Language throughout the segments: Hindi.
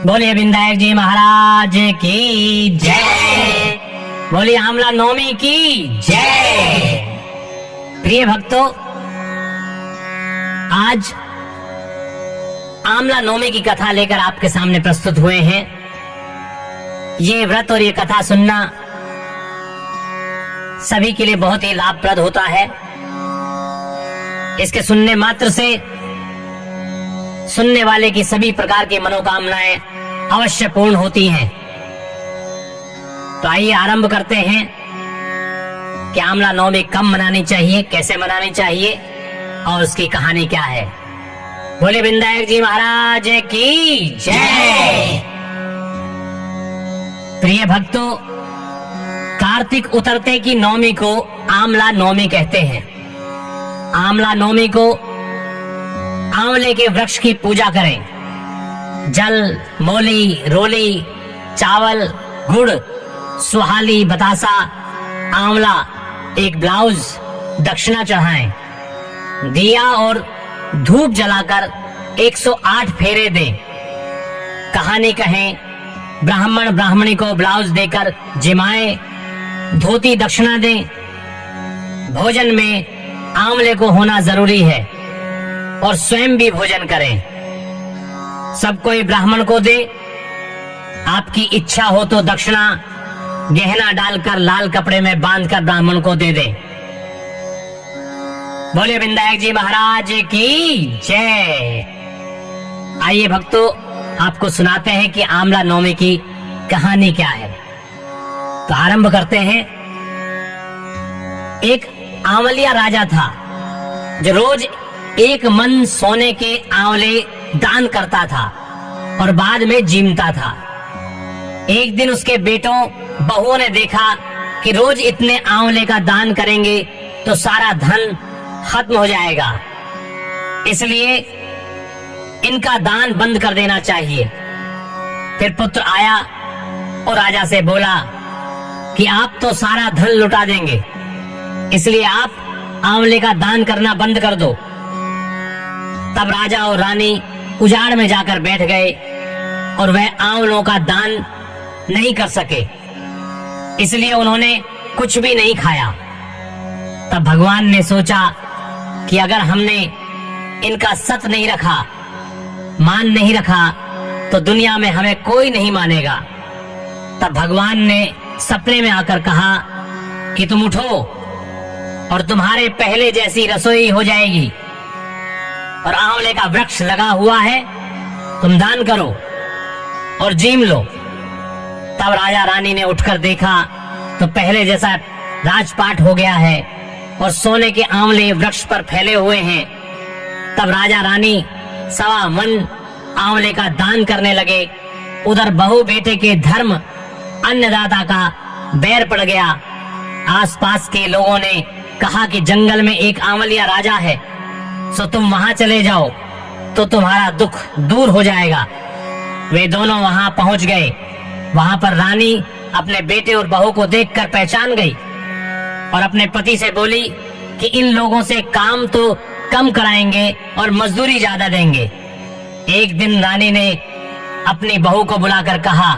बोलिए विनायक जी महाराज की जय। बोलिए आमला नवमी की जय। प्रिय भक्तों, आज आमला नवमी की कथा लेकर आपके सामने प्रस्तुत हुए हैं। ये व्रत और ये कथा सुनना सभी के लिए बहुत ही लाभप्रद होता है। इसके सुनने मात्र से सुनने वाले की सभी प्रकार की मनोकामनाएं अवश्य पूर्ण होती हैं। तो आइए आरंभ करते हैं कि आमला नवमी कब मनानी चाहिए, कैसे मनानी चाहिए और उसकी कहानी क्या है। बोले विनायक जी महाराज की जय। प्रिय भक्तों, कार्तिक उतरते की नवमी को आमला नवमी कहते हैं। आमला नवमी को आंवले के वृक्ष की पूजा करें। जल, मोली, रोली, चावल, गुड़, सुहाली, बतासा, आंवला, एक ब्लाउज दक्षिणा चढ़ाएं। दिया और धूप जलाकर 108 फेरे दें। कहानी कहें, ब्राह्मण ब्राह्मणी को ब्लाउज देकर जिमाएं। धोती दक्षिणा दें। भोजन में आंवले को होना जरूरी है और स्वयं भी भोजन करें। सब कोई ब्राह्मण को दे। आपकी इच्छा हो तो दक्षिणा गहना डालकर लाल कपड़े में बांधकर ब्राह्मण को दे दे। बोले विनायक जी महाराज की जय। आइए भक्तों, आपको सुनाते हैं कि आमला नवमी की कहानी क्या है। तो आरंभ करते हैं। एक आंवलिया राजा था जो रोज एक मन सोने के आंवले दान करता था और बाद में जीमता था। एक दिन उसके बेटों बहुओं ने देखा कि रोज इतने आंवले का दान करेंगे तो सारा धन खत्म हो जाएगा, इसलिए इनका दान बंद कर देना चाहिए। फिर पुत्र आया और राजा से बोला कि आप तो सारा धन लुटा देंगे, इसलिए आप आंवले का दान करना बंद कर दो। तब राजा और रानी उजाड़ में जाकर बैठ गए और वह आंवलों का दान नहीं कर सके, इसलिए उन्होंने कुछ भी नहीं खाया। तब भगवान ने सोचा कि अगर हमने इनका सत नहीं रखा, मान नहीं रखा, तो दुनिया में हमें कोई नहीं मानेगा। तब भगवान ने सपने में आकर कहा कि तुम उठो और तुम्हारे पहले जैसी रसोई हो जाएगी और आंवले का वृक्ष लगा हुआ है, तुम दान करो और जीम लो। तब राजा रानी ने उठकर देखा तो पहले जैसा राजपाट हो गया है और सोने के आंवले वृक्ष पर फैले हुए हैं। तब राजा रानी 1.25 मन आंवले का दान करने लगे। उधर बहू बेटे के धर्म अन्नदाता का बैर पड़ गया। आसपास के लोगों ने कहा कि जंगल में एक आंवलिया राजा है, सो तुम वहां चले जाओ तो तुम्हारा दुख दूर हो जाएगा। वे दोनों वहां पहुंच गए। वहां पर रानी अपने बेटे और बहू को देखकर पहचान गई और अपने पति से बोली कि इन लोगों से काम तो कम कराएंगे और मजदूरी ज्यादा देंगे। एक दिन रानी ने अपनी बहू को बुलाकर कहा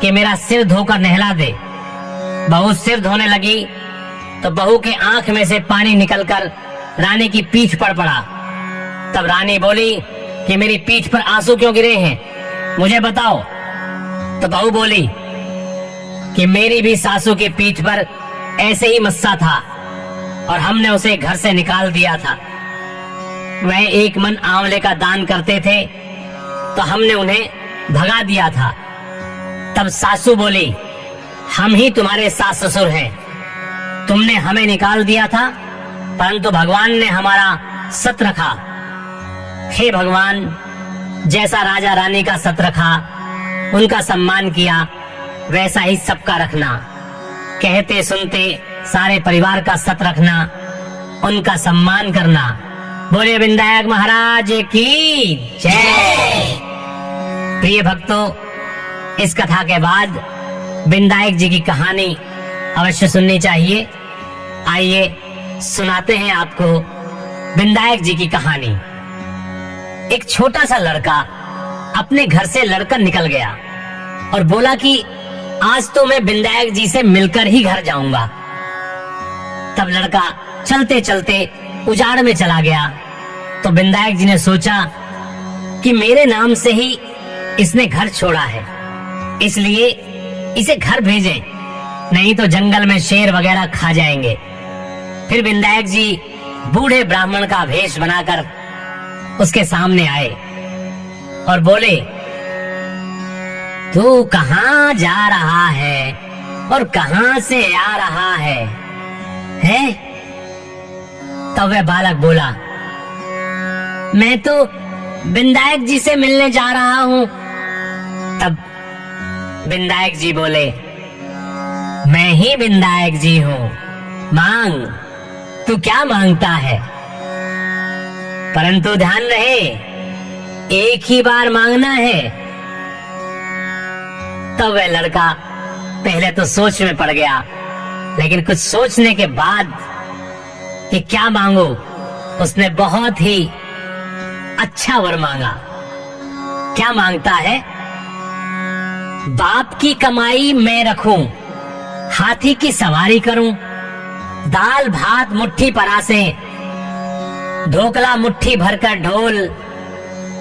कि मेरा सिर धोकर नहला दे। बहू सिर धोने लगी तो बहू के आंख में से पानी निकलकर रानी की पीठ पर पड़ा। तब रानी बोली कि मेरी पीठ पर आंसू क्यों गिरे हैं, मुझे बताओ। तो बहू बोली कि मेरी भी सासू की पीठ पर ऐसे ही मस्सा था और हमने उसे घर से निकाल दिया था। वह 1 मन आंवले का दान करते थे तो हमने उन्हें भगा दिया था। तब सासू बोली, हम ही तुम्हारे सास ससुर हैं, तुमने हमें निकाल दिया था परंतु भगवान ने हमारा सत रखा। हे भगवान, जैसा राजा रानी का सत रखा, उनका सम्मान किया, वैसा ही सबका रखना। कहते सुनते सारे परिवार का सत रखना, उनका सम्मान करना। बोले विनायक महाराज की जय। प्रिय भक्तों, इस कथा के बाद विनायक जी की कहानी अवश्य सुननी चाहिए। आइए सुनाते हैं आपको विनायक जी की कहानी। एक छोटा सा लड़का अपने घर से लड़कर निकल गया और बोला कि आज तो मैं विनायक जी से मिलकर ही घर जाऊंगा। तब लड़का चलते चलते उजाड़ में चला गया तो विनायक जी ने सोचा कि मेरे नाम से ही इसने घर छोड़ा है, इसलिए इसे घर भेजें, नहीं तो जंगल में शेर वगैरह खा जाएंगे। फिर विनायक जी बूढ़े ब्राह्मण का वेश बनाकर उसके सामने आए और बोले, तू कहाँ जा रहा है और कहाँ से आ रहा है? तब वह बालक बोला, मैं तो विनायक जी से मिलने जा रहा हूँ। तब विनायक जी बोले, मैं ही विनायक जी हूँ, मांग, तू क्या मांगता है? परंतु ध्यान रहे, एक ही बार मांगना है। तब वह लड़का पहले तो सोच में पड़ गया, लेकिन कुछ सोचने के बाद कि क्या मांगू, उसने बहुत ही अच्छा वर मांगा। क्या मांगता है? बाप की कमाई मैं रखूं, हाथी की सवारी करूं, दाल भात मुट्ठी परासे, ढोकला मुट्ठी भरकर ढोल,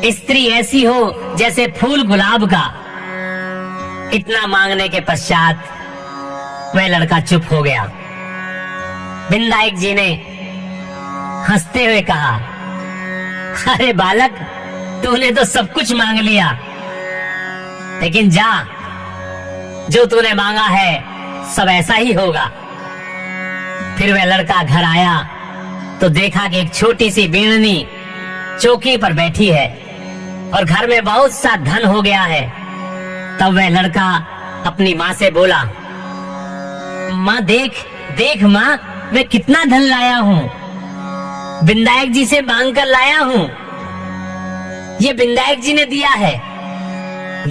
स्त्री ऐसी हो जैसे फूल गुलाब का। इतना मांगने के पश्चात वह लड़का चुप हो गया। विनायक जी ने हंसते हुए कहा, अरे बालक, तूने तो सब कुछ मांग लिया, लेकिन जा, जो तूने मांगा है सब ऐसा ही होगा। फिर वह लड़का घर आया तो देखा कि एक छोटी सी बीड़नी चौकी पर बैठी है और घर में बहुत सा धन हो गया है। तब वह लड़का अपनी माँ से बोला, माँ देख देख माँ, मैं कितना धन लाया हूँ, विनायक जी से मांग कर लाया हूँ, ये विनायक जी ने दिया है।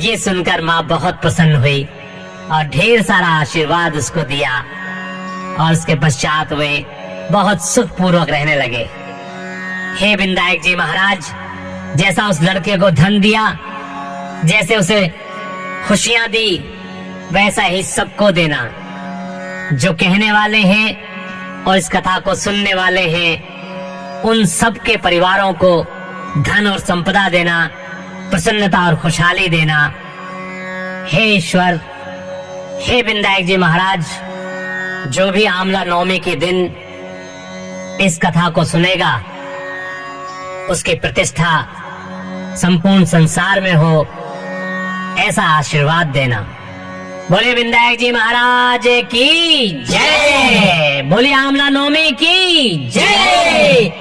ये सुनकर माँ बहुत प्रसन्न हुई और ढेर सारा आशीर्वाद उसको दिया और उसके पश्चात वे बहुत सुखपूर्वक रहने लगे। हे विनायक जी महाराज, जैसा उस लड़के को धन दिया, जैसे उसे खुशियां दी, वैसा ही सबको देना। जो कहने वाले हैं और इस कथा को सुनने वाले हैं, उन सब के परिवारों को धन और संपदा देना, प्रसन्नता और खुशहाली देना। हे ईश्वर, हे विनायक जी महाराज, जो भी आमला नवमी के दिन इस कथा को सुनेगा, उसकी प्रतिष्ठा संपूर्ण संसार में हो, ऐसा आशीर्वाद देना। बोले विनायक जी महाराज की जय, बोले आमला नवमी की जय।